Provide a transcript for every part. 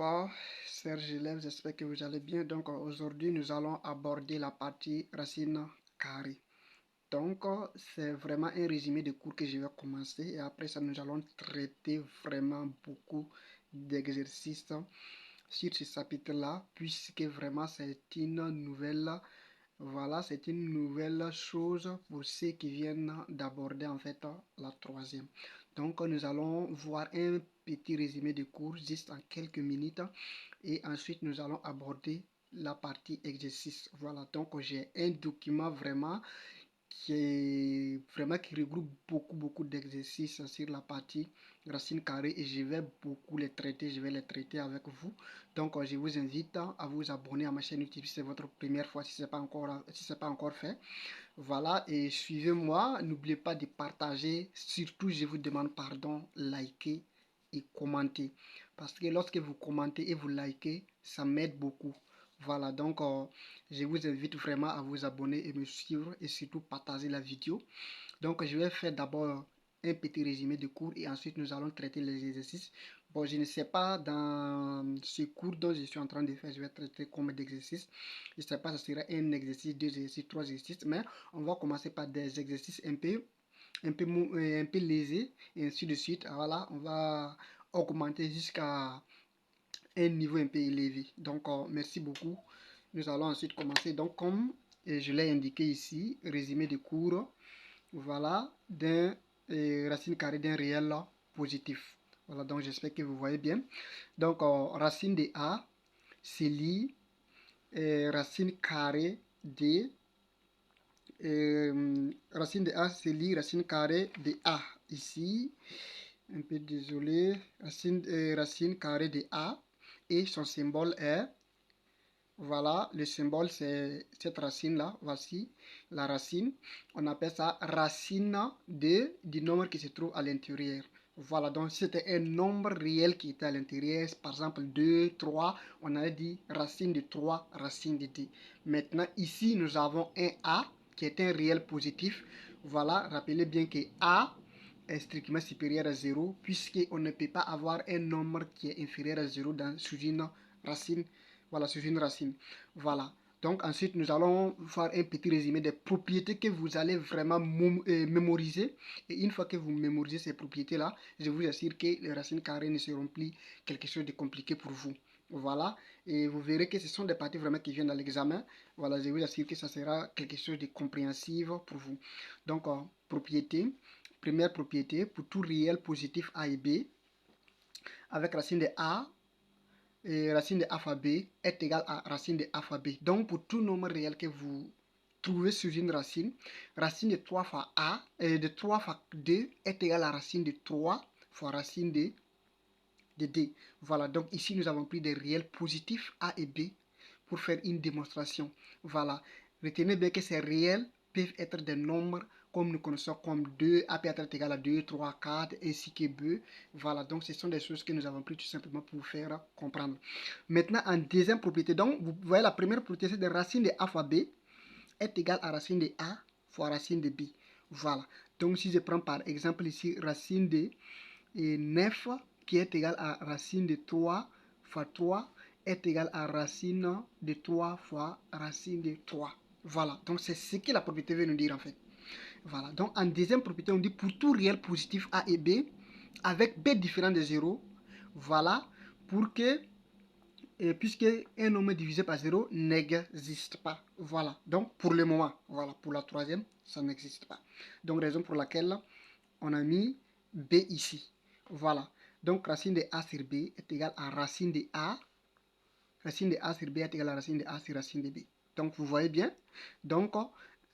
Bonsoir, chers élèves, j'espère que vous allez bien. Donc aujourd'hui, nous allons aborder la partie racine carrée. Donc c'est vraiment un résumé de cours que je vais commencer et après ça, nous allons traiter vraiment beaucoup d'exercices sur ce chapitre-là puisque vraiment c'est une nouvelle, voilà, c'est une nouvelle chose pour ceux qui viennent d'aborder en fait la troisième. Donc nous allons voir un petit résumé de cours juste en quelques minutes et ensuite nous allons aborder la partie exercice. Voilà, donc j'ai un document vraiment qui regroupe beaucoup d'exercices sur la partie racine carrée et je vais beaucoup les traiter, je vais les traiter avec vous. Donc je vous invite à vous abonner à ma chaîne YouTube si c'est votre première fois, si ce n'est pas encore fait. Voilà, et suivez-moi, n'oubliez pas de partager, surtout je vous demande pardon, likez et commentez. Parce que lorsque vous commentez et vous likez, ça m'aide beaucoup. Voilà, donc je vous invite vraiment à vous abonner et me suivre et surtout partager la vidéo. Donc je vais faire d'abord un petit résumé de cours et ensuite nous allons traiter les exercices. Bon, je ne sais pas dans ce cours dont je suis en train de faire, je vais traiter combien d'exercices. Je ne sais pas, ça sera un exercice, deux exercices, trois exercices, mais on va commencer par des exercices un peu lésés et ainsi de suite. Voilà, on va augmenter jusqu'à un niveau un peu élevé. Donc, merci beaucoup. Nous allons ensuite commencer. Donc, comme je l'ai indiqué ici, résumé de cours, voilà, d'un racine carrée d'un réel positif. Voilà, donc j'espère que vous voyez bien. Donc, racine de A, c'est lit racine carrée de racine de A, c'est lit racine carrée de A. Ici, un peu désolé, racine carrée de A et son symbole est, voilà, le symbole c'est cette racine-là, voici la racine. On appelle ça racine du nombre qui se trouve à l'intérieur. Voilà, donc si c'était un nombre réel qui était à l'intérieur, par exemple 2, 3, on a dit racine de 3, racine de 2. Maintenant, ici, nous avons un A qui est un réel positif. Voilà, rappelez bien que A est strictement supérieur à 0, puisqu'on ne peut pas avoir un nombre qui est inférieur à 0 sous une racine. Voilà, sous une racine. Voilà. Donc ensuite, nous allons faire un petit résumé des propriétés que vous allez vraiment mémoriser. Et une fois que vous mémorisez ces propriétés-là, je vous assure que les racines carrées ne seront plus quelque chose de compliqué pour vous. Voilà. Et vous verrez que ce sont des parties vraiment qui viennent dans l'examen. Voilà, je vous assure que ça sera quelque chose de compréhensible pour vous. Donc, propriété. Première propriété, pour tout réel positif A et B, avec racine de A, et racine de alpha b est égal à racine de alpha b. Donc pour tout nombre réel que vous trouvez sur une racine, racine de 3 fois a et de 3 fois 2 est égal à racine de 3 fois racine de d. Voilà, donc ici nous avons pris des réels positifs a et b pour faire une démonstration. Voilà, retenez bien que ces réels peuvent être des nombres comme nous connaissons comme 2, A peut être égal à 2, 3, 4, ainsi que B. Voilà, donc ce sont des choses que nous avons pris tout simplement pour vous faire comprendre. Maintenant, en deuxième propriété, donc vous voyez la première propriété, c'est de racine de A fois B est égal à racine de A fois racine de B. Voilà, donc si je prends par exemple ici racine de 9 qui est égal à racine de 3 fois 3 est égal à racine de 3 fois racine de 3. Voilà, donc c'est ce que la propriété veut nous dire en fait. Voilà, donc en deuxième propriété, on dit pour tout réel positif A et B, avec B différent de 0, voilà, pour que, puisque un nombre divisé par 0 n'existe pas. Voilà, donc pour le moment, voilà, pour la troisième, ça n'existe pas. Donc raison pour laquelle on a mis B ici. Voilà, donc racine de A sur B est égal à racine de A. Racine de A sur B est égal à racine de A sur racine de B. Donc vous voyez bien. Donc,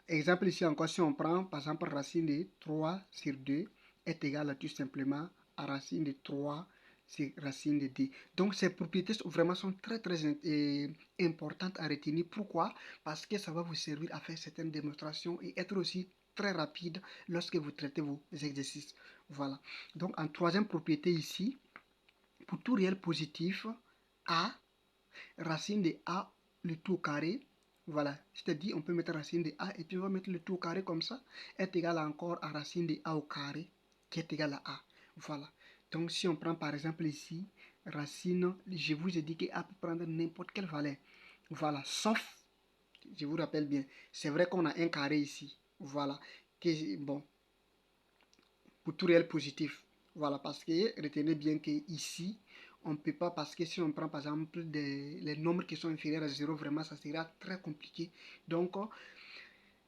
exemple ici encore, si on prend par exemple racine de 3 sur 2 est égal à tout simplement à racine de 3 sur racine de 2. Donc ces propriétés vraiment sont très importantes à retenir. Pourquoi? Parce que ça va vous servir à faire certaines démonstrations et être aussi très rapide lorsque vous traitez vos exercices. Voilà. Donc en troisième propriété ici, pour tout réel positif, A, racine de A, le tout au carré, voilà, c'est-à-dire on peut mettre racine de A et puis on va mettre le tout au carré comme ça, est égal encore à racine de A au carré, qui est égal à A. Voilà. Donc si on prend par exemple ici, racine, je vous ai dit que A peut prendre n'importe quelle valeur. Voilà, sauf, je vous rappelle bien, c'est vrai qu'on a un carré ici. Voilà, bon, pour tout réel positif. Voilà, parce que retenez bien que ici, on ne peut pas, parce que si on prend par exemple les nombres qui sont inférieurs à 0, vraiment, ça sera très compliqué. Donc,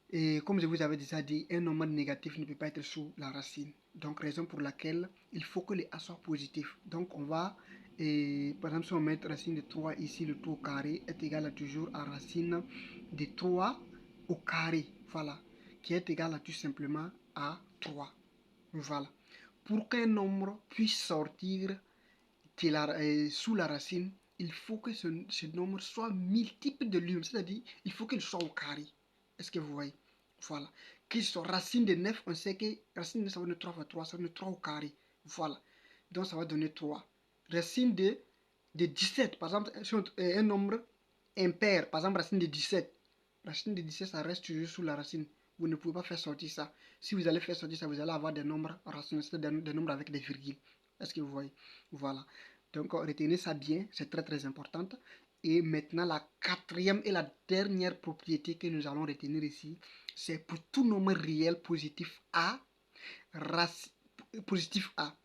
et comme je vous avais déjà dit, un nombre négatif ne peut pas être sous la racine. Donc, raison pour laquelle il faut que les A soient positifs. Donc, on va, par exemple, si on met racine de 3 ici, le tout au carré est égal à toujours à racine de 3 au carré. Voilà, qui est égal à tout simplement à 3. Voilà. Pour qu'un nombre puisse sortir sous la racine, il faut que ce nombre soit multiple de lui, c'est-à-dire il faut qu'il soit au carré. Est-ce que vous voyez? Voilà. Qu'il soit racine de 9, on sait que racine de 9, ça va donner 3 fois 3, ça va donner 3 au carré. Voilà. Donc ça va donner 3. Racine de 17, par exemple, un nombre impair, par exemple racine de 17. Racine de 17, ça reste toujours sous la racine. Vous ne pouvez pas faire sortir ça. Si vous allez faire sortir ça, vous allez avoir des nombres rationnels, c'est-à-dire des nombres avec des virgules. Est-ce que vous voyez? Voilà. Donc, retenez ça bien, c'est très très important. Et maintenant, la quatrième et la dernière propriété que nous allons retenir ici, c'est pour tout nombre réel positif A, positif A,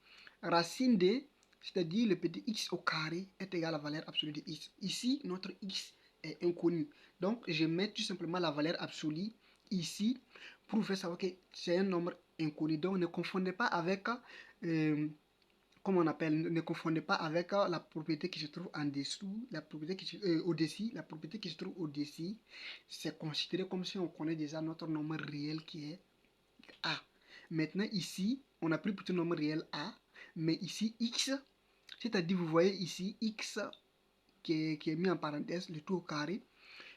racine de, c'est-à-dire le petit x au carré est égal à la valeur absolue de x. Ici, notre x est inconnu. Donc, je mets tout simplement la valeur absolue ici pour vous faire savoir que c'est un nombre inconnu. Donc, ne confondez pas avec comme on appelle, ne confondez pas avec la propriété qui se trouve en dessous, la propriété qui au-dessus, la propriété qui se trouve au-dessus, c'est considéré comme si on connaît déjà notre nombre réel qui est A. Maintenant ici, on a pris pour tout nombre réel A, mais ici X, c'est-à-dire vous voyez ici X qui est mis en parenthèse, le tout au carré,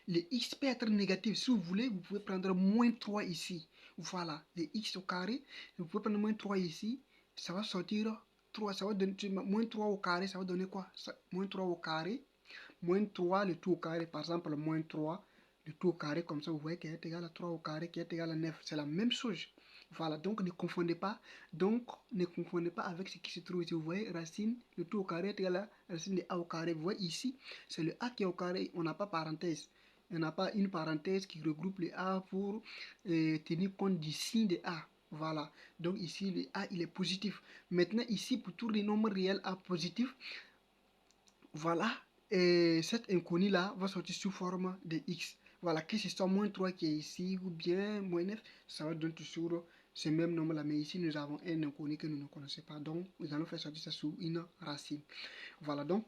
le X peut être négatif. Si vous voulez, vous pouvez prendre moins 3 ici. Voilà, le X au carré, vous pouvez prendre moins 3 ici, ça va sortir 3, ça va donner, moins 3 au carré, ça va donner quoi? Moins 3 au carré, moins 3 le tout au carré, par exemple, moins 3 le tout au carré, comme ça, vous voyez qu'il est égal à 3 au carré, qui est égal à 9. C'est la même chose. Voilà, donc ne confondez pas. Donc, ne confondez pas avec ce qui se trouve ici. Vous voyez, racine, le tout au carré est égal à racine de A au carré. Vous voyez ici, c'est le A qui est au carré, on n'a pas parenthèse. On n'a pas une parenthèse qui regroupe les A pour tenir compte du signe de A. Voilà. Donc ici, le A, il est positif. Maintenant, ici, pour tous les nombres réels A positifs, voilà. Et cet inconnu-là va sortir sous forme de X. Voilà, que ce soit moins 3 qui est ici ou bien moins 9, ça va donner toujours ce même nombre-là. Mais ici, nous avons un inconnu que nous ne connaissons pas. Donc, nous allons faire sortir ça sous une racine. Voilà, donc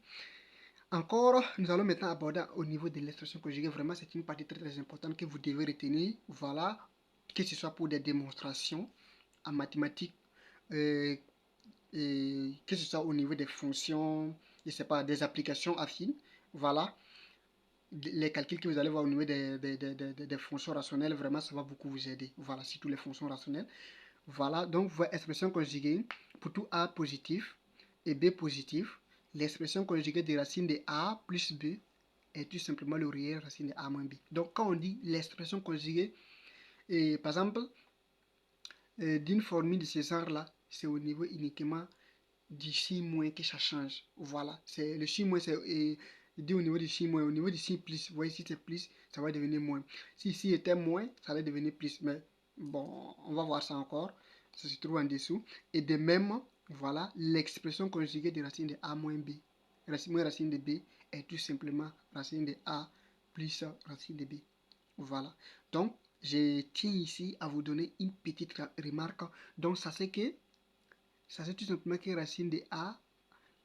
encore, nous allons maintenant aborder au niveau de l'expression conjuguée. Vraiment, c'est une partie très très importante que vous devez retenir. Voilà, que ce soit pour des démonstrations en mathématiques, euh, que ce soit au niveau des fonctions, je sais pas, des applications affines. Voilà, les calculs que vous allez voir au niveau des fonctions rationnelles, vraiment, ça va beaucoup vous aider. Voilà, surtout les fonctions rationnelles. Voilà, donc, votre expression conjuguée pour tout A positif et B positif. L'expression conjuguée des racines de A plus B est tout simplement le réel racine de A moins B. Donc, quand on dit l'expression conjuguée, par exemple, d'une formule de ce genre-là, c'est au niveau uniquement du chi moins que ça change. Voilà, c'est le chi moins, c'est dit au niveau du chi moins, au niveau du chi plus. Vous voyez, si c'est plus, ça va devenir moins. Si ici était moins, ça va devenir plus. Mais bon, on va voir ça encore. Ça se trouve en dessous. Et de même, voilà, l'expression conjuguée de racine de A moins B. Racine de B est tout simplement racine de A plus racine de B. Voilà. Donc, je tiens ici à vous donner une petite remarque. Donc, ça c'est que ça c'est tout simplement que racine de A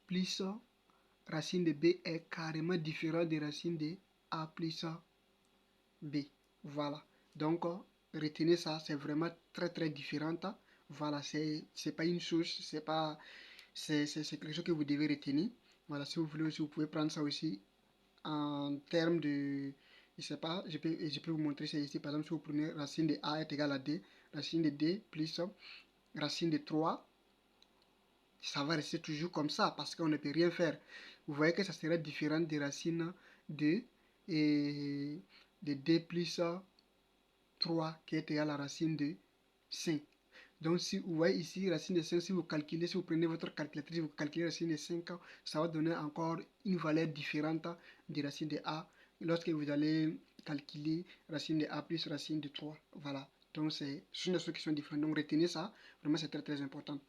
plus racine de B est carrément différent de racine de A plus B. Voilà. Donc, retenez ça, c'est vraiment très très différent. Voilà, c'est pas une chose, c'est quelque chose que vous devez retenir. Voilà, si vous voulez aussi, vous pouvez prendre ça aussi en termes de, je sais pas, je peux vous montrer ça ici. Par exemple, si vous prenez racine de A est égal à D, racine de D plus racine de 3, ça va rester toujours comme ça parce qu'on ne peut rien faire. Vous voyez que ça serait différent des racines de, et de D plus 3 qui est égal à la racine de 5. Donc si vous voyez ici, racine de 5, si vous calculez, si vous prenez votre calculatrice, vous calculez racine de 5, ça va donner encore une valeur différente de racine de a lorsque vous allez calculer racine de a plus racine de 3. Voilà. Donc ce sont des choses qui sont différentes. Donc retenez ça, vraiment c'est très très important.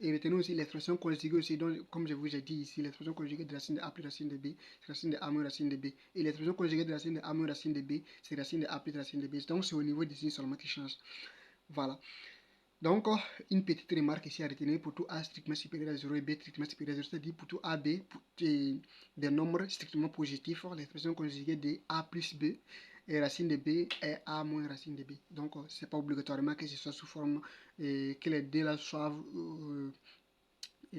Et retenez aussi l'expression conjuguée aussi, donc, comme je vous ai dit ici, l'expression conjuguée de racine de a plus racine de b, c'est racine de a moins racine de b. Et l'expression conjuguée de racine de a moins racine de b, c'est racine de a plus racine de b. Donc c'est au niveau des signes seulement qui change. Voilà. Donc, une petite remarque ici à retenir pour tout A strictement supérieur à 0 et B strictement supérieur à 0, c'est-à-dire pour tout AB, pour des nombres strictement positifs, l'expression conjuguée de A plus B et racine de B est A moins racine de B. Donc, c'est pas obligatoirement que ce soit sous forme, que les deux là soient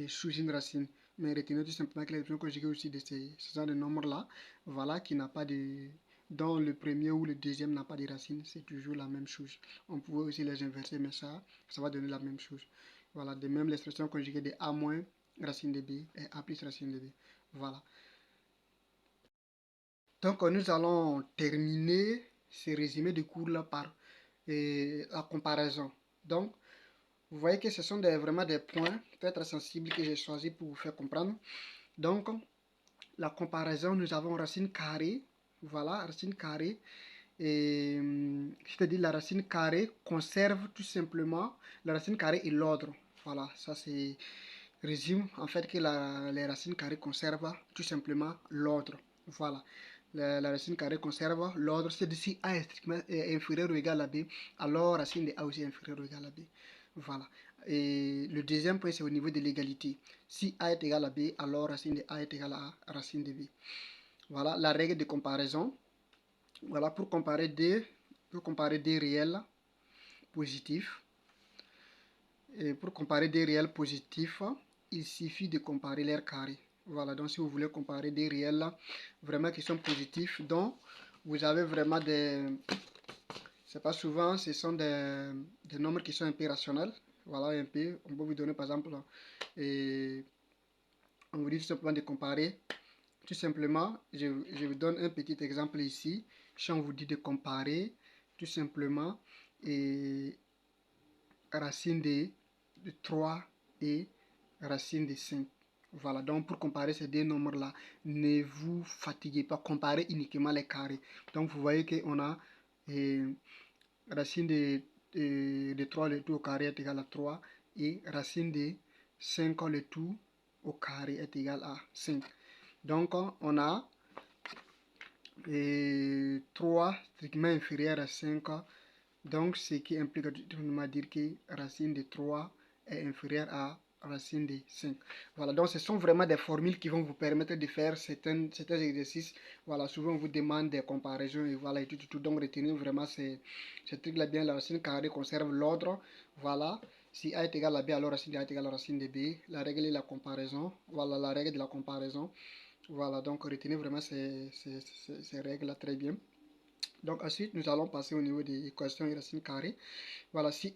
sous une racine. Mais retenez tout simplement que l'expression conjuguée aussi de ce genre de nombres-là, voilà, qui n'a pas de dont le premier ou le deuxième n'a pas de racine, c'est toujours la même chose. On pouvait aussi les inverser, mais ça va donner la même chose. Voilà, de même l'expression conjuguée de A moins racine de B et A plus racine de B. Voilà. Donc, nous allons terminer ce résumé de cours-là par la comparaison. Donc, vous voyez que ce sont vraiment des points très très sensibles que j'ai choisis pour vous faire comprendre. Donc, la comparaison, nous avons racine carrée. Voilà, racine carrée. Et c'est-à-dire la racine carrée conserve tout simplement la racine carrée et l'ordre. Voilà, ça c'est résume en fait que les racines carrées conservent tout simplement l'ordre. Voilà. La racine carrée conserve l'ordre, c'est-à-dire si A est inférieur ou égal à B, alors racine de A aussi est inférieure ou égal à B. Voilà. Et le deuxième point, c'est au niveau de l'égalité. Si A est égal à B, alors racine de A est égal à racine de B. Voilà la règle de comparaison. Voilà pour comparer des réels positifs. Et pour comparer des réels positifs, il suffit de comparer leurs carrés. Voilà, donc si vous voulez comparer des réels vraiment qui sont positifs, donc vous avez vraiment des... C'est pas souvent, ce sont des nombres qui sont un peu rationnels. Voilà, un peu. On peut vous donner par exemple, et on vous dit tout simplement de comparer. Tout simplement, je vous donne un petit exemple ici. Si on vous dit de comparer, tout simplement, et racine de 3 et racine de 5. Voilà, donc pour comparer ces deux nombres-là, ne vous fatiguez pas, comparez uniquement les carrés. Donc vous voyez qu'on a racine de 3 le tout au carré est égal à 3 et racine de 5 le tout au carré est égal à 5. Donc on a 3 strictement inférieur à 5, donc ce qui implique tout simplement dire que racine de 3 est inférieure à racine de 5. Voilà, donc ce sont vraiment des formules qui vont vous permettre de faire certains exercices. Voilà, souvent on vous demande des comparaisons et voilà, et tout. Donc retenez vraiment ces trucs-là bien. La racine carrée conserve l'ordre. Voilà, si A est égal à B, alors racine de A est égal à racine de B. La règle est la comparaison. Voilà, la règle de la comparaison. Voilà, donc retenez vraiment ces règles-là très bien. Donc ensuite, nous allons passer au niveau des équations et racines carrées. Voilà, si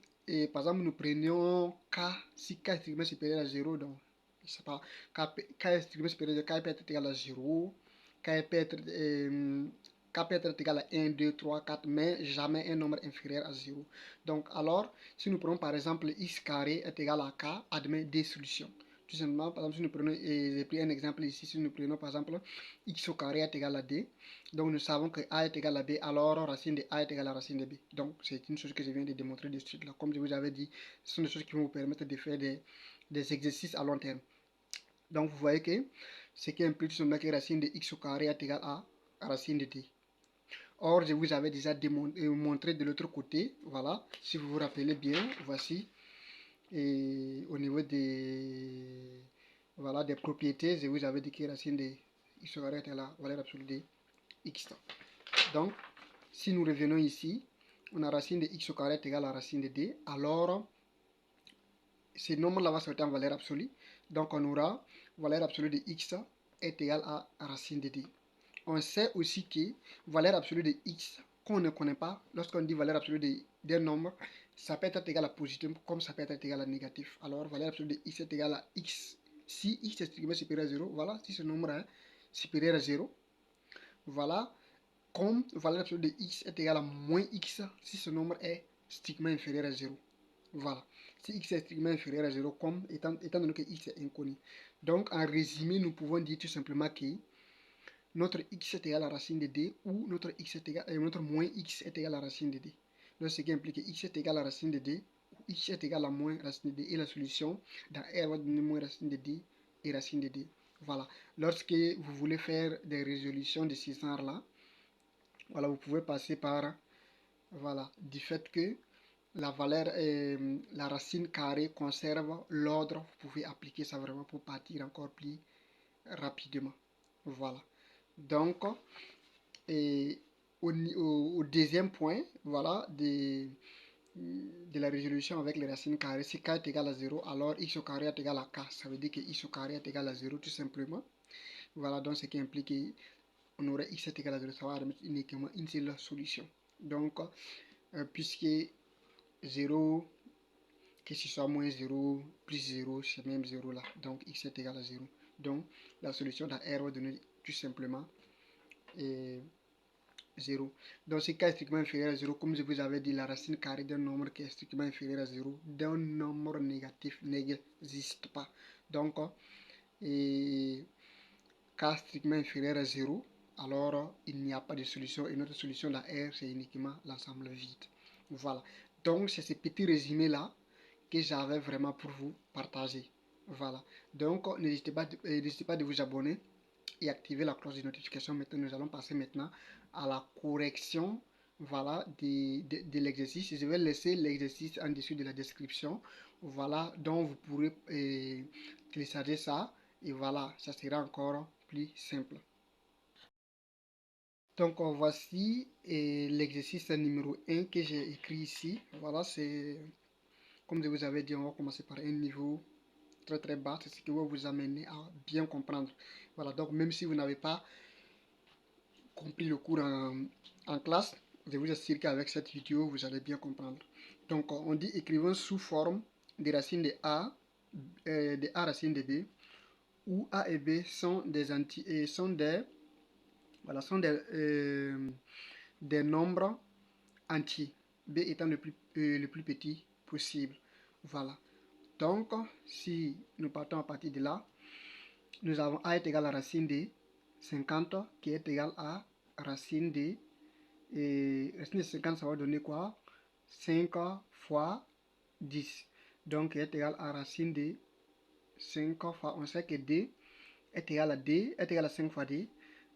par exemple nous prenions K, si K est strictement supérieur à 0, donc je sais pas, K est strictement supérieur à K peut être égal à 0, K peut être, K peut être égal à 1, 2, 3, 4, mais jamais un nombre inférieur à 0. Donc alors, si nous prenons par exemple x carré est égal à K, admet des solutions. Tout simplement, par exemple, si nous prenons, j'ai pris un exemple ici, si nous prenons par exemple x au carré est égal à d, donc nous savons que a est égal à b, alors racine de a est égal à racine de b. Donc c'est une chose que je viens de démontrer de suite là. Comme je vous avais dit, ce sont des choses qui vont vous permettre de faire des exercices à long terme. Donc vous voyez que ce qui implique tout simplement que racine de x au carré est égal à racine de d. Or, je vous avais déjà montré de l'autre côté, voilà, si vous vous rappelez bien, voici, et au niveau des, voilà, des propriétés, je vous avais dit que racine de x au carré est la valeur absolue de x. Donc, si nous revenons ici, on a racine de x au carré est égal à racine de d, alors ce nombre-là va sortir en valeur absolue. Donc, on aura valeur absolue de x est égal à racine de d. On sait aussi que valeur absolue de x, qu'on ne connaît pas, lorsqu'on dit valeur absolue d'un nombre, ça peut être égal à positif comme ça peut être égal à négatif. Alors, valeur absolue de x est égal à x. Si x est strictement supérieur à 0, voilà, si ce nombre est supérieur à 0, voilà, comme valeur absolue de x est égal à moins x si ce nombre est strictement inférieur à 0. Voilà. Si x est strictement inférieur à 0, comme étant donné que x est inconnu. Donc, en résumé, nous pouvons dire tout simplement que notre x est égal à la racine de d ou notre, notre moins x est égal à la racine de d. Donc, ce qui implique que x est égal à la racine de d ou x est égal à moins racine de d. Et la solution dans R va donner moins racine de d et racine de d. Voilà. Lorsque vous voulez faire des résolutions de ce genre-là, voilà, vous pouvez passer par, voilà, du fait que la valeur, la racine carrée conserve l'ordre, vous pouvez appliquer ça vraiment pour partir encore plus rapidement. Voilà. Donc, et au deuxième point, voilà, de la résolution avec les racines carrées, si k est égal à 0, alors x au carré est égal à k. Ça veut dire que x au carré est égal à 0 tout simplement. Voilà, donc ce qui implique qu'on aurait x est égal à 0, ça va remettre uniquement une seule solution. Donc, puisque 0, que ce soit moins 0, plus 0, c'est même 0 là. Donc, x est égal à 0. Donc, la solution dans R va donner tout simplement 0. Donc, si k est strictement inférieur à 0, comme je vous avais dit, la racine carrée d'un nombre qui est strictement inférieur à 0, d'un nombre négatif n'existe pas. Donc, et k strictement inférieur à 0, alors il n'y a pas de solution. Et notre solution dans R, c'est uniquement l'ensemble vide. Voilà. Donc, c'est ce petit résumé-là que j'avais vraiment pour vous partager. Voilà. Donc, n'hésitez pas de vous abonner et activer la cloche de notification. Maintenant, nous allons passer maintenant à la correction, voilà, de l'exercice. Je vais laisser l'exercice en dessous de la description, voilà, donc vous pourrez télécharger ça et voilà, ça sera encore plus simple. Donc voici l'exercice numéro 1 que j'ai écrit ici. Voilà, c'est comme je vous avais dit, on va commencer par un niveau très bas, c'est ce qui va vous amener à bien comprendre. Voilà, donc même si vous n'avez pas compris le cours en classe, je vous assure qu'avec cette vidéo, vous allez bien comprendre. Donc, on dit écrivons sous forme des racines de A, de A racine de B, où A et B sont voilà, des nombres entiers, B étant le plus petit possible. Voilà. Donc, si nous partons à partir de là, nous avons A est égal à racine de 50 qui est égal à racine de racine de 50, ça va donner quoi? 5 fois 10. Donc, est égal à racine de 5 fois, on sait que D est égal à D, est égal à 5 fois D,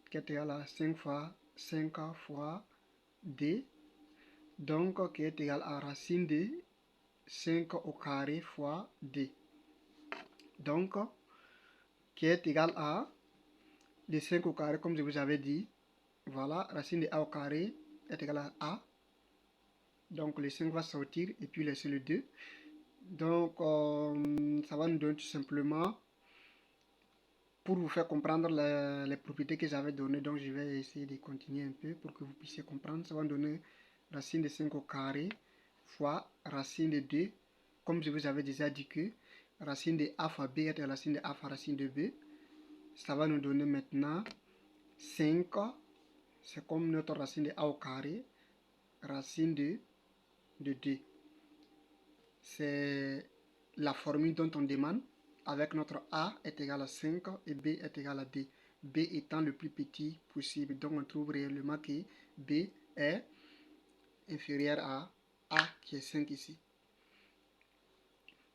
qui est égal à 5 fois 5 fois D. Donc, qui est égal à racine de 5 au carré fois D. Donc, qui est égal à de 5 au carré, comme je vous avais dit. Voilà, racine de A au carré est égal à A. Donc, le 5 va sortir et puis laisser le 2. Donc, ça va nous donner tout simplement, pour vous faire comprendre les propriétés que j'avais données, donc je vais essayer de continuer un peu pour que vous puissiez comprendre. Ça va nous donner racine de 5 au carré fois racine de 2, comme je vous avais déjà dit que racine de A fois B est racine de A fois racine de B. Ça va nous donner maintenant 5, c'est comme notre racine de A au carré, racine de 2. C'est la formule dont on demande, avec notre A est égal à 5 et B est égal à D. B étant le plus petit possible. Donc on trouve réellement que B est inférieur à A qui est 5 ici.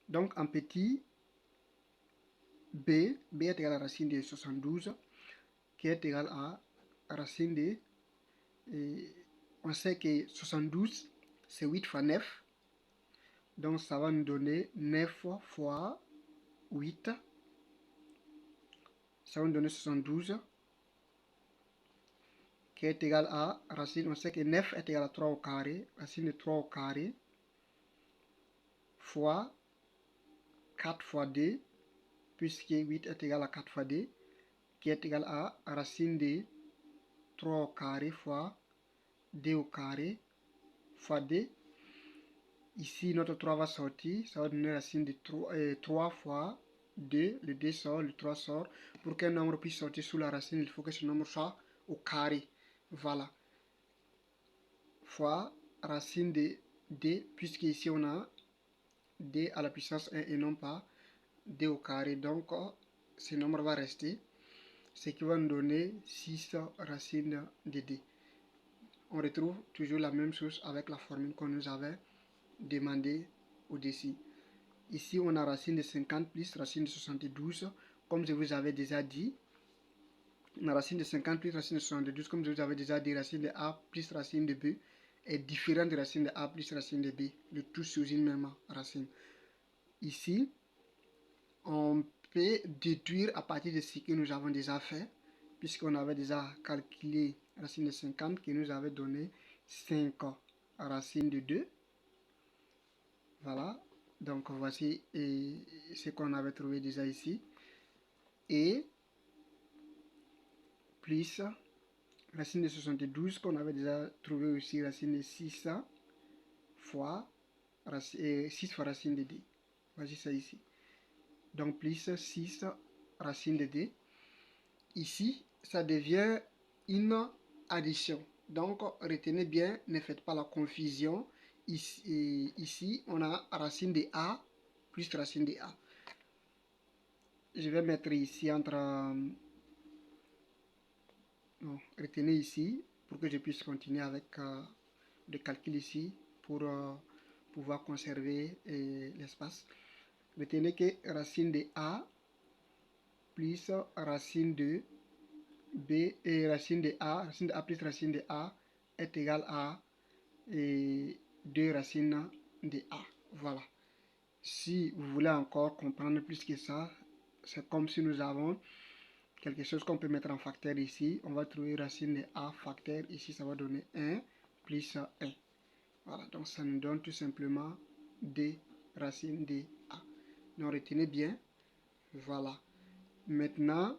Donc en petit, B est égal à racine de 72 qui est égal à racine de... on sait que 72 c'est 8 fois 9. Donc ça va nous donner 9 fois 8. Ça va nous donner 72. Qui est égal à racine, on sait que 9 est égal à 3 au carré, racine de 3 au carré, fois 4 fois d, puisque 8 est égal à 4 fois d, qui est égal à racine de 3 au carré fois d au carré, fois d. Ici, notre 3 va sortir, ça va donner racine de 3 fois 2, le 2 sort, le 3 sort. Pour qu'un nombre puisse sortir sous la racine, il faut que ce nombre soit au carré. Voilà. Fois racine de d, puisque ici on a d à la puissance 1 et non pas d au carré. Donc, ce nombre va rester, ce qui va nous donner 6 racines de d. On retrouve toujours la même chose avec la formule qu'on nous avait demandé au-dessus. Ici, on a racine de 50 plus racine de 72, comme je vous avais déjà dit. La racine de 50 plus racine de 72, comme je vous avais déjà dit, racine de a plus racine de b est différente de racine de a plus racine de b, le tout sous une même racine. Ici, on peut déduire à partir de ce que nous avons déjà fait, puisqu'on avait déjà calculé racine de 50 qui nous avait donné 5 racines de 2. Voilà, donc voici ce qu'on avait trouvé déjà ici. Et plus racine de 72 qu'on avait déjà trouvé aussi, racine de 6 fois 6 fois racine de d. Voici ça ici. Donc plus 6 racine de d. Ici, ça devient une addition. Donc retenez bien, ne faites pas la confusion. Ici on a racine de a plus racine de a. Je vais mettre ici entre... non, retenez ici pour que je puisse continuer avec le calcul ici pour pouvoir conserver l'espace. Retenez que racine de a plus racine de b et racine de a plus racine de a est égal à 2 racines de a. Voilà. Si vous voulez encore comprendre plus que ça, c'est comme si nous avons quelque chose qu'on peut mettre en facteur ici. On va trouver racine de a facteur. Ici, ça va donner 1 plus 1. Voilà, donc ça nous donne tout simplement d racine de a. Donc retenez bien. Voilà. Maintenant,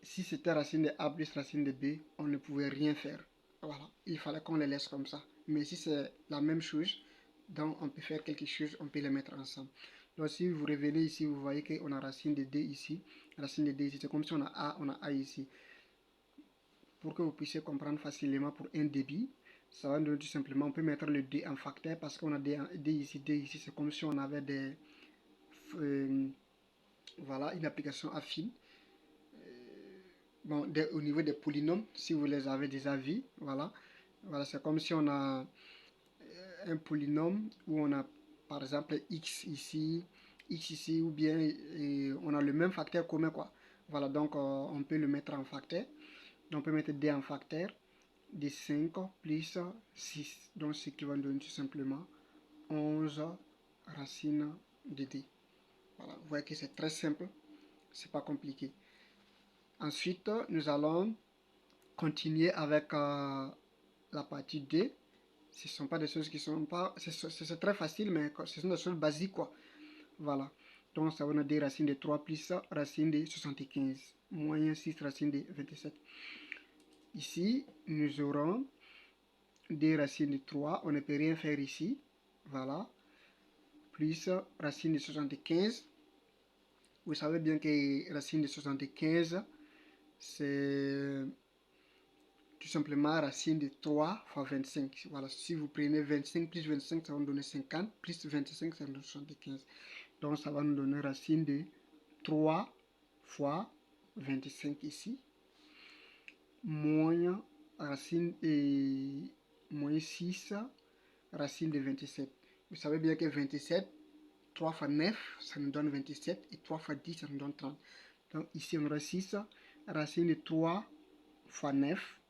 si c'était racine de a plus racine de b, on ne pouvait rien faire. Voilà, il fallait qu'on les laisse comme ça. Mais si c'est la même chose, donc on peut faire quelque chose, on peut les mettre ensemble. Donc si vous revenez ici, vous voyez qu'on a racine de d ici, racine de d ici, c'est comme si on a a ici. Pour que vous puissiez comprendre facilement pour un débit, ça va nous donner tout simplement, on peut mettre le d en facteur parce qu'on a d ici, c'est comme si on avait des... voilà, une application affine. Bon, au niveau des polynômes, si vous les avez déjà vus, voilà, c'est comme si on a un polynôme où on a par exemple x ici, ou bien on a le même facteur commun, quoi. Voilà, donc on peut le mettre en facteur. Donc on peut mettre d en facteur de 5 plus 6, donc ce qui va nous donner tout simplement 11 racines de d. Voilà, vous voyez que c'est très simple, c'est pas compliqué. Ensuite, nous allons continuer avec la partie D. Ce ne sont pas des choses qui sont pas... C'est très facile, mais ce sont des choses basiques, quoi. Voilà. Donc, ça va nous donner racine de 3 plus racine de 75, moins 6 racine de 27. Ici, nous aurons des racines de 3. On ne peut rien faire ici. Voilà. Plus racine de 75. Vous savez bien que racine de 75, c'est tout simplement racine de 3 fois 25. Voilà, si vous prenez 25 plus 25, ça va nous donner 50, plus 25, ça va nous donner 75. Donc, ça va nous donner racine de 3 fois 25 ici, moins racine et moins 6, racine de 27. Vous savez bien que 27, 3 fois 9, ça nous donne 27, et 3 fois 10, ça nous donne 30. Donc, ici, on aura 6, racine de 3 fois 9,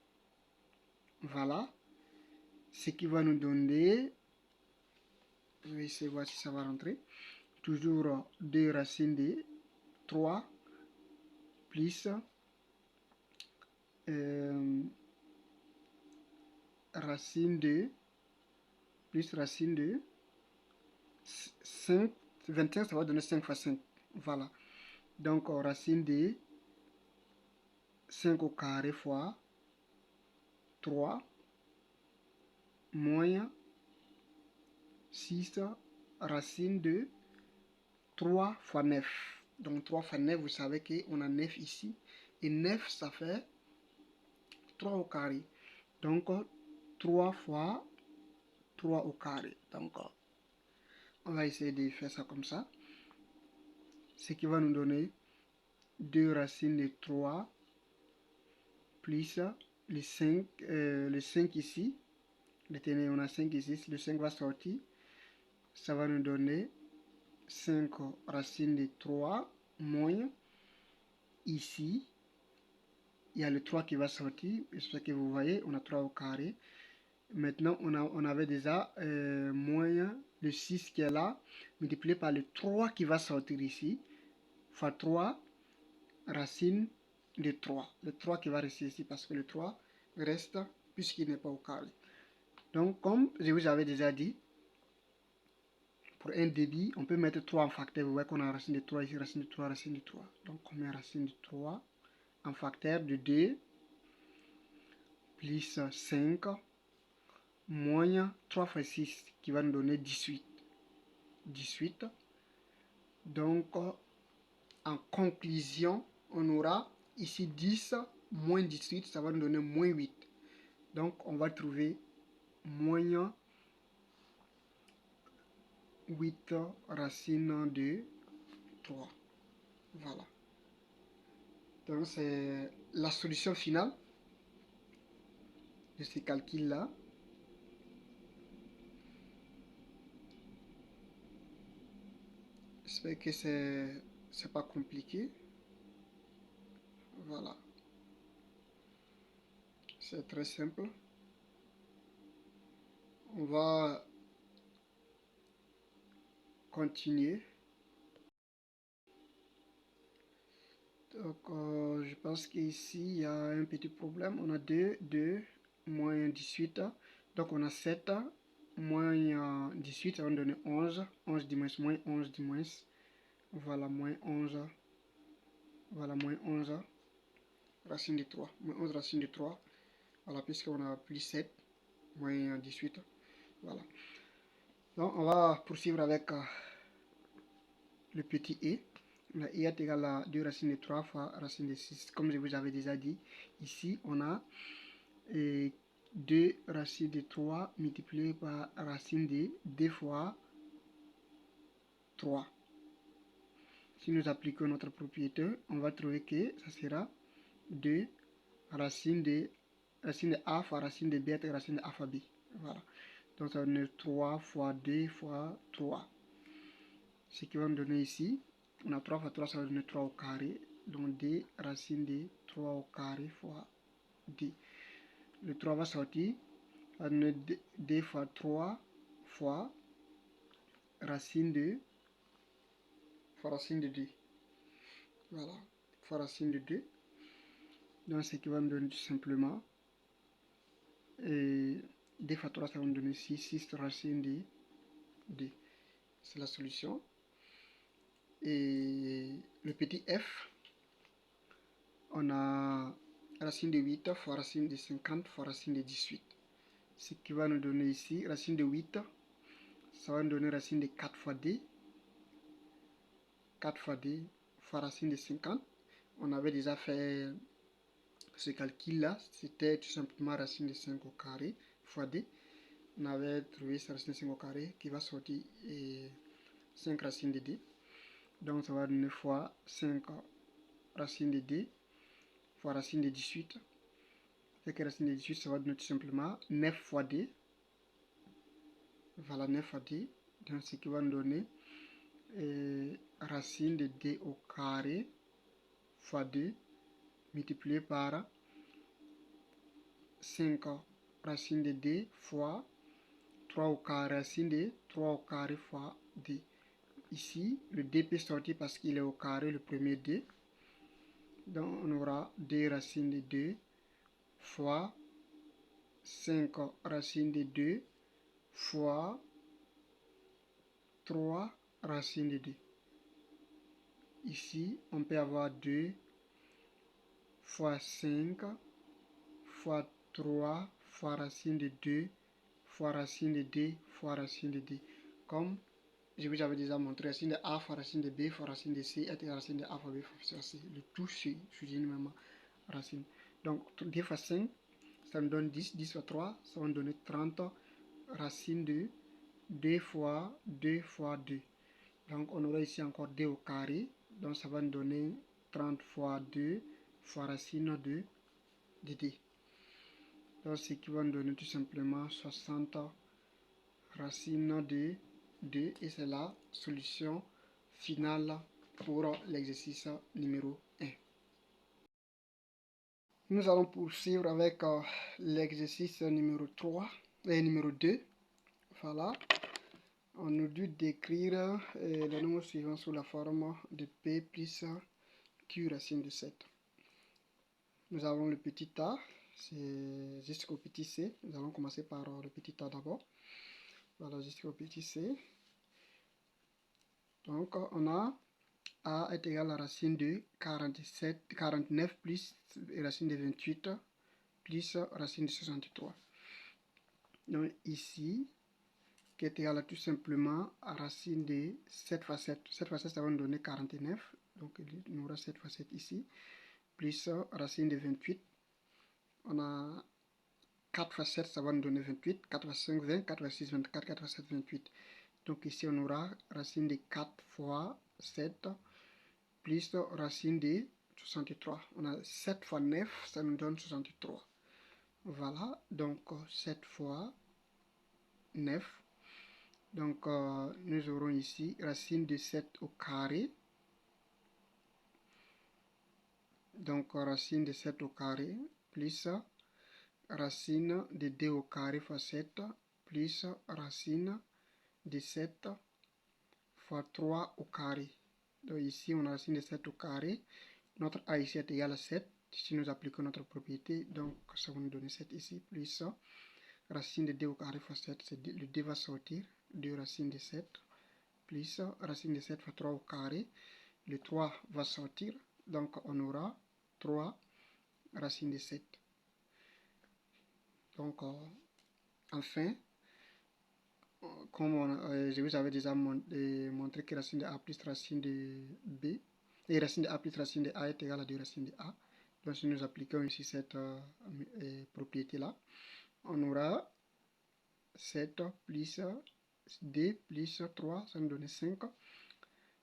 voilà, ce qui va nous donner, je vais essayer de voir si ça va rentrer, toujours 2 racines de 3 plus racine de plus racine de 5, 25, ça va donner 5 fois 5, voilà, donc racine de 5 au carré fois 3 moins 6 racine de 3 fois 9. Donc 3 fois 9, vous savez qu'on a 9 ici. Et 9, ça fait 3 au carré. Donc 3 fois 3 au carré. Donc on va essayer de faire ça comme ça. Ce qui va nous donner 2 racines de 3 plus les 5 ici. Retenez, on a 5 ici. Le 5 va sortir. Ça va nous donner 5 racines de 3 moins ici. Il y a le 3 qui va sortir. J'espère que vous voyez, on a 3 au carré. Maintenant, on avait déjà moins le 6 qui est là, multiplié par le 3 qui va sortir ici, fois 3 racine de 3. Le 3 qui va rester ici parce que le 3 reste puisqu'il n'est pas au carré. Donc, comme je vous avais déjà dit, pour un débit, on peut mettre 3 en facteur. Vous voyez qu'on a racine de 3 ici, racine de 3, racine de 3. Donc, on met racine de 3 en facteur de 2 plus 5 moins 3 fois 6 qui va nous donner 18. 18. Donc, en conclusion, on aura ici 10 moins 18, ça va nous donner moins 8. Donc, on va trouver moins 8 racines de 3. Voilà. Donc, c'est la solution finale de ces calculs-là. J'espère que c'est pas compliqué. Voilà. C'est très simple. On va continuer. Donc, je pense qu'ici, il y a un petit problème. On a 2 moins 18. Donc, on a 7 moins 18, ça va nous donner 11. 11 du moins, moins 11 du moins. Voilà, moins 11. Voilà, moins 11. Racine de 3. Moins 11 racine de 3. Voilà, puisqu'on a plus 7. Moins 18. Voilà. Donc, on va poursuivre avec le petit e. La i est égal à 2 racines de 3 fois racine de 6. Comme je vous avais déjà dit, ici, on a 2 racines de 3 multiplié par racine de 2 fois 3. Si nous appliquons notre propriété, on va trouver que ça sera 2 racine de a fois racine de b et racine de a fois b. Voilà. Donc ça va donner 3 fois 2 fois 3. Ce qui va nous donner ici, on a 3 fois 3, ça va donner 3 au carré. Donc 2 racine de 3 au carré fois 2. Le 3 va sortir, ça va donner 2 fois 3 fois racine de 2. Voilà, fois racine de 2. Donc ce qui va nous donner tout simplement 2 fois 3, ça va nous donner 6. 6 racine de 2. C'est la solution. Et le petit f, on a racine de 8 fois racine de 50 fois racine de 18. Ce qui va nous donner ici, racine de 8, ça va nous donner racine de 4 fois d. 4 fois d fois racine de 50. On avait déjà fait ce calcul-là, c'était tout simplement racine de 5 au carré fois d. On avait trouvé sa racine de 5 au carré qui va sortir 5 racines de d. Donc ça va donner fois 5 racines de d fois racine de 18. C'est que racine de 18, ça va donner tout simplement 9 fois d. Voilà, 9 fois d. Donc ce qui va nous donner racine de d au carré fois 2 multiplié par 5 racine de d fois 3 au carré, racine de 3 au carré fois d. Ici, le d peut sortir parce qu'il est au carré, le premier d. Donc, on aura 2 racines de 2 fois 5 racines de 2 fois 3 racines de 2. Ici, on peut avoir 2 fois 5 fois 3 fois racine de 2 fois racine de 2 fois racine de 2. Comme je vous avais déjà montré, racine de a fois racine de b fois racine de c est racine de a fois b fois c. Le tout sur une même racine. Donc 2 fois 5, ça me donne 10. 10 fois 3, ça va me donner 30 racine de 2 fois 2 fois 2. Donc on aura ici encore 2 au carré. Donc ça va nous donner 30 fois 2 fois racine de d. Donc ce qui va nous donner tout simplement 60 racine de 2. Et c'est la solution finale pour l'exercice numéro 1. Nous allons poursuivre avec l'exercice numéro 3 et numéro 2. Voilà. On nous dit d'écrire les nombres suivants sous la forme de P plus Q racine de 7. Nous avons le petit a, c'est jusqu'au petit c. Nous allons commencer par le petit a d'abord. Voilà, jusqu'au petit c. Donc, on a a est égal à racine de 49 plus racine de 28 plus racine de 63. Donc, ici, qui est égal à tout simplement à racine de 7 fois 7. 7 fois 7, ça va nous donner 49. Donc, il y aura 7 fois 7 ici. Plus racine de 28. On a 4 fois 7, ça va nous donner 28. 4 fois 5, 20. 4 fois 6, 24. 4 fois 7, 28. Donc, ici, on aura racine de 4 fois 7 plus racine de 63. On a 7 fois 9, ça nous donne 63. Voilà. Donc, 7 fois 9. Donc, nous aurons ici racine de 7 au carré. Donc, racine de 7 au carré plus racine de 2 au carré fois 7 plus racine de 7 fois 3 au carré. Donc, ici, on a racine de 7 au carré. Notre a ici est égal à 7. Si nous appliquons notre propriété, donc ça va nous donner 7 ici plus racine de 2 au carré fois 7. Le 2 va sortir. 2 racine de 7 plus racine de 7 fois 3 au carré. Le 3 va sortir, donc on aura 3 racine de 7. Donc, enfin, comme je vous avais déjà montré que racine de a plus racine de b, et racine de a plus racine de a est égal à 2 racines de a. Donc, si nous appliquons ici cette propriété-là, on aura 7 plus 2 plus 3, ça nous donne 5.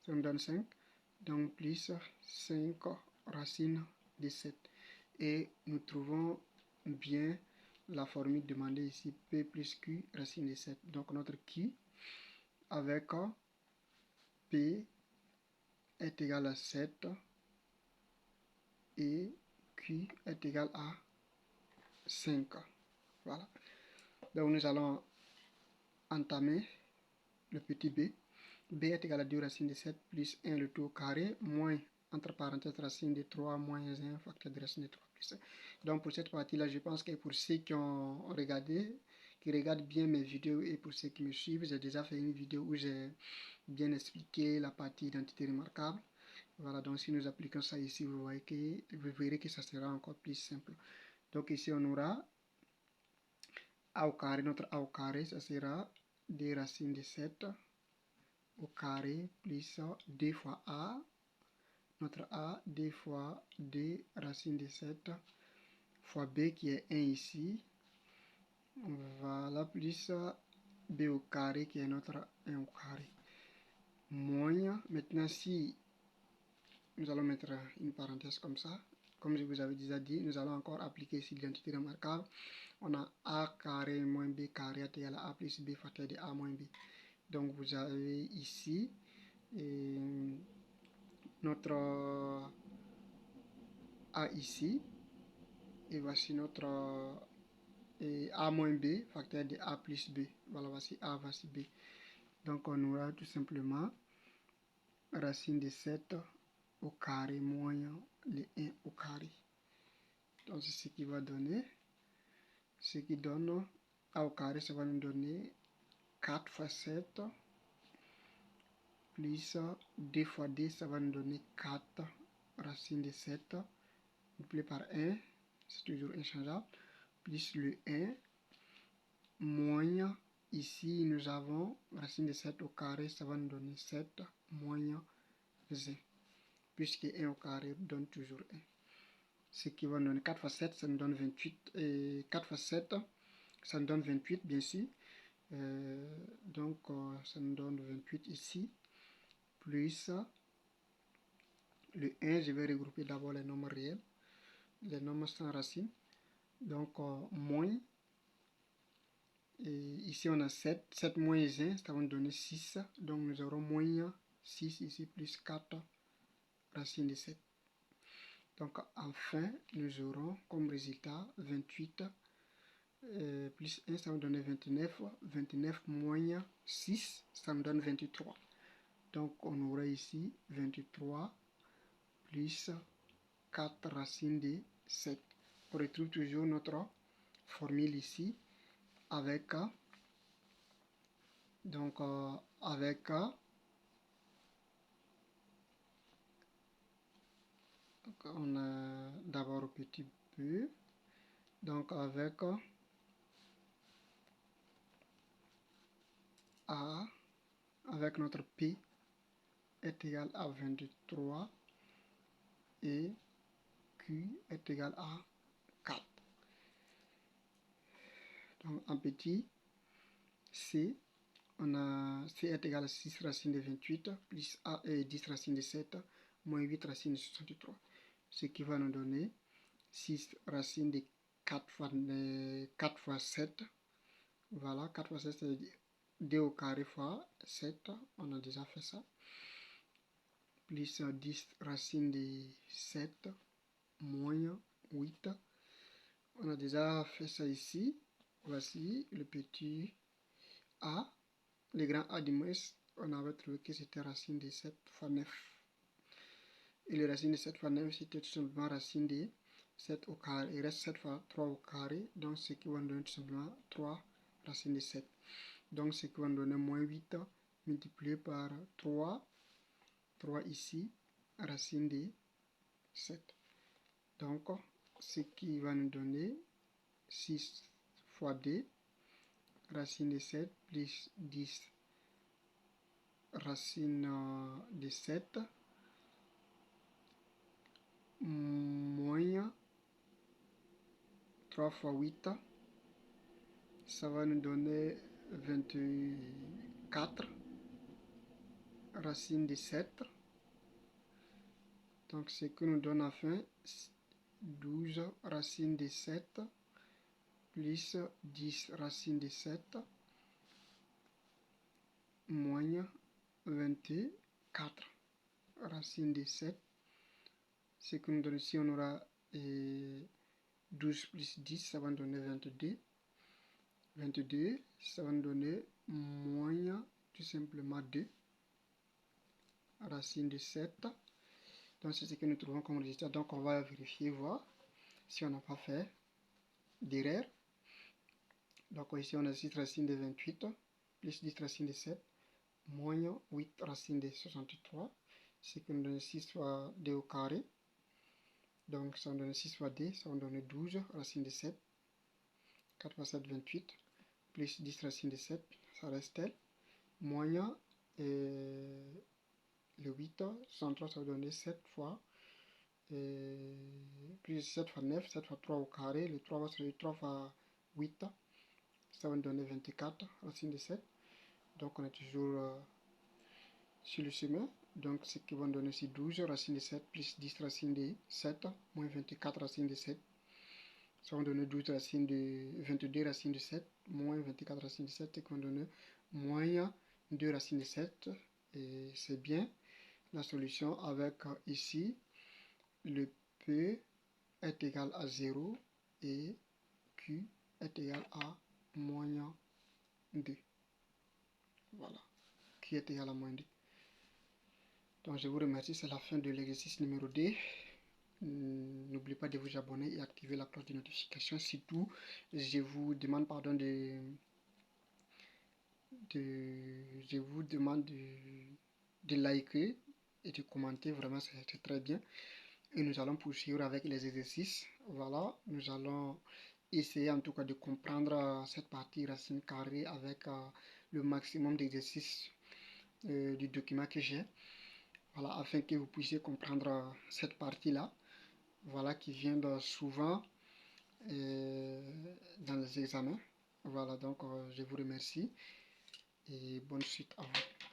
Ça nous donne 5. Donc, plus 5 racines de 7. Et nous trouvons bien la formule demandée ici, P plus Q racine de 7. Donc, notre Q avec P est égal à 7 et Q est égal à 5. Voilà. Donc, nous allons entamer le petit b. B est égal à 2 racines de 7 plus 1 le tout au carré, moins, entre parenthèses, racine de 3 moins 1 facteur de racine de 3 plus 1. Donc pour cette partie-là, je pense que pour ceux qui ont regardé, qui regardent bien mes vidéos et pour ceux qui me suivent, j'ai déjà fait une vidéo où j'ai bien expliqué la partie identité remarquable. Voilà, donc si nous appliquons ça ici, vous verrez que ça sera encore plus simple. Donc ici, on aura a au carré, notre a au carré, ça sera 2 racines de 7 au carré plus 2 fois a, notre a, 2 fois 2 racine de 7 fois b qui est 1 ici, voilà, plus b au carré qui est notre 1 au carré, moins, maintenant si nous allons mettre une parenthèse comme ça, comme je vous avais déjà dit, nous allons encore appliquer ici l'identité remarquable, on a a carré moins b carré est égal à a plus b facteur de a moins b. Donc vous avez ici notre a ici, et voici notre a moins b, facteur de a plus b. Voilà, voici a, voici b. Donc on aura tout simplement racine de 7 au carré moins le 1 au carré. Donc c'est ce qui va donner, ce qui donne a au carré, ça va nous donner 4 fois 7 plus 2 fois 2, ça va nous donner 4 racine de 7 multiplié par 1, c'est toujours inchangeable, plus le 1, moins, ici nous avons racine de 7 au carré, ça va nous donner 7 moins 1, puisque 1 au carré donne toujours 1. Ce qui va nous donner 4 fois 7, ça nous donne 28, et 4 fois 7, ça nous donne 28, bien sûr. Donc, ça nous donne 28 ici, plus le 1, je vais regrouper d'abord les nombres réels, les nombres sans racine. Donc, moins, et ici on a 7, 7 moins 1, ça va nous donner 6. Donc, nous aurons moins 6 ici, plus 4 racine de 7. Donc, enfin, nous aurons comme résultat 28 plus 1, ça va nous donner 29. 29 moins 6, ça nous donne 23. Donc, on aura ici 23 plus 4 racines de 7. On retrouve toujours notre formule ici avec, donc, avec, on a d'abord un petit peu, donc avec A, avec notre P est égal à 23 et Q est égal à 4. Donc en petit, C, on a C est égal à 6 racines de 28 plus A est 10 racines de 7 moins 8 racines de 63. Ce qui va nous donner 6 racines de 4 fois 7. Voilà, 4 fois 7, c'est 2 au carré fois 7. On a déjà fait ça. Plus 10 racines de 7 moins 8. On a déjà fait ça ici. Voici le petit A. Le grand A du moins, on avait trouvé que c'était racine de 7 fois 9. Et le racine de 7 fois 9, c'était tout simplement racine de 7 au carré. Il reste 7 fois 3 au carré. Donc, ce qui va nous donner tout simplement 3 racines de 7. Donc, ce qui va nous donner moins 8 multiplié par 3. 3 ici, racine de 7. Donc, ce qui va nous donner 6 fois 2, racine de 7, plus 10 racine de 7, moins 3 fois 8, ça va nous donner 24 racine de 7. Donc, ce que nous donne enfin 12 racine de 7 plus 10 racine de 7 moins 24 racine de 7. Ce que nous donne ici, on aura 12 plus 10, ça va nous donner 22. 22, ça va nous donner moins tout simplement 2 racine de 7. Donc c'est ce que nous trouvons comme résultat. Donc on va vérifier, voir si on n'a pas fait d'erreur. Donc ici on a 6 racines de 28 plus 10 racines de 7 moins 8 racines de 63. Ce qui nous donne 6 fois 2 au carré. Donc ça va nous donne 6 fois 2, ça va nous donner 12 racines de 7. 4 fois 7, 28. Plus 10 racines de 7, ça reste tel. Moins le 8, 63, ça va donner 7 fois, plus 7 fois 9, 7 fois 3 au carré, le 3 va se 3 fois 8, ça va nous donner 24 racines de 7. Donc on est toujours sur le chemin. Donc ce qui va nous donner ici 12 racines de 7 plus 10 racines de 7 moins 24 racines de 7. Ça va donner 12 racines de 22 racines de 7 moins 24 racines de 7 qui va donner moins 2 racines de 7. Et c'est bien la solution avec ici le P est égal à 0 et Q est égal à moins 2. Voilà, Q est égal à moins 2. Donc je vous remercie, c'est la fin de l'exercice numéro 2. N'oubliez pas de vous abonner et activer la cloche de notification. Surtout, je vous demande pardon je vous demande de liker et de commenter. Vraiment, c'est très bien. Et nous allons poursuivre avec les exercices. Voilà, nous allons essayer en tout cas de comprendre cette partie racine carrée avec le maximum d'exercices du document que j'ai. Voilà, afin que vous puissiez comprendre cette partie-là. Voilà, qui vient souvent dans les examens. Voilà, donc je vous remercie. et bonne suite à vous.